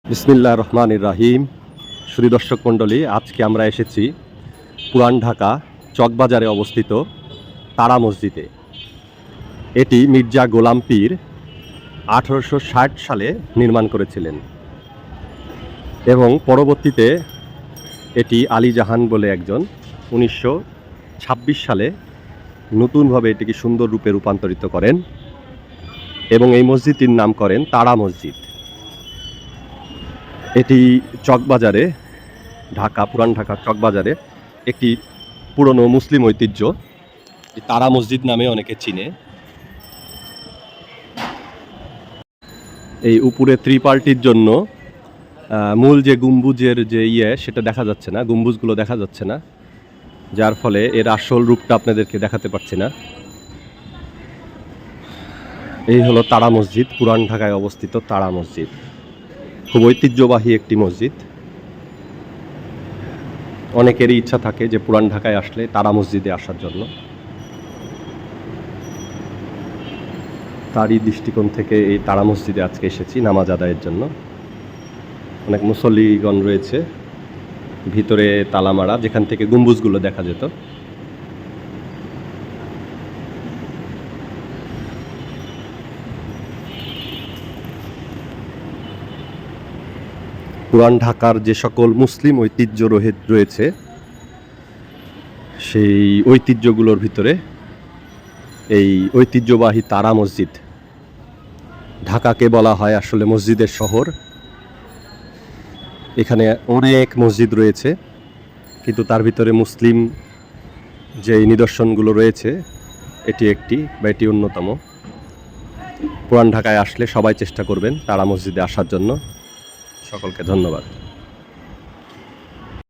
বিসমিল্লাহির রহমানির রহিম। সুধী দর্শক মণ্ডলী, আজকে আমরা এসেছি পুরান ঢাকা চকবাজারে অবস্থিত তারা মসজিদে। এটি মির্জা গোলাম পীর 1860 সালে নির্মাণ করেছিলেন এবং পরবর্তীতে এটি আলী জাহান বলে একজন 1926 সালে নতুনভাবে এটিকে সুন্দর রূপে রূপান্তরিত করেন এবং এই মসজিদটির নাম করেন তারা মসজিদ। এটি চকবাজারে, পুরান ঢাকা চকবাজারে একটি পুরনো মুসলিম ঐতিহ্য। তারা মসজিদ নামে অনেকে চিনে। এই উপরে ত্রিপালটির জন্য মূল যে গম্বুজের যে সেটা দেখা যাচ্ছে না, গম্বুজগুলো দেখা যাচ্ছে না, যার ফলে এর আসল রূপটা আপনাদেরকে দেখাতে পারছি না। এই হলো তারা মসজিদ, পুরান ঢাকায় অবস্থিত তারা মসজিদ। খুব ঐতিহ্যবাহী একটি মসজিদ। অনেকেরই ইচ্ছা থাকে যে পুরান ঢাকায় আসলে তারা মসজিদে আসার জন্য। তারই দৃষ্টিকোণ থেকে এই তারা মসজিদে আজকে এসেছি নামাজ আদায়ের জন্য। অনেক মুসল্লিগণ রয়েছে, ভিতরে তালা মারা, যেখান থেকে গম্বুজগুলো দেখা যেত। পুরান ঢাকার যে সকল মুসলিম ঐতিহ্য রয়েছে সেই ঐতিহ্যগুলোর ভিতরে এই ঐতিহ্যবাহী তারা মসজিদ। ঢাকাকে বলা হয় আসলে মসজিদের শহর। এখানে অনেক মসজিদ রয়েছে, কিন্তু তার ভিতরে মুসলিম যে নিদর্শনগুলো রয়েছে এটি একটি বা এটি অন্যতম। পুরান ঢাকায় আসলে সবাই চেষ্টা করবেন তারা মসজিদে আসার জন্য। সকলকে ধন্যবাদ।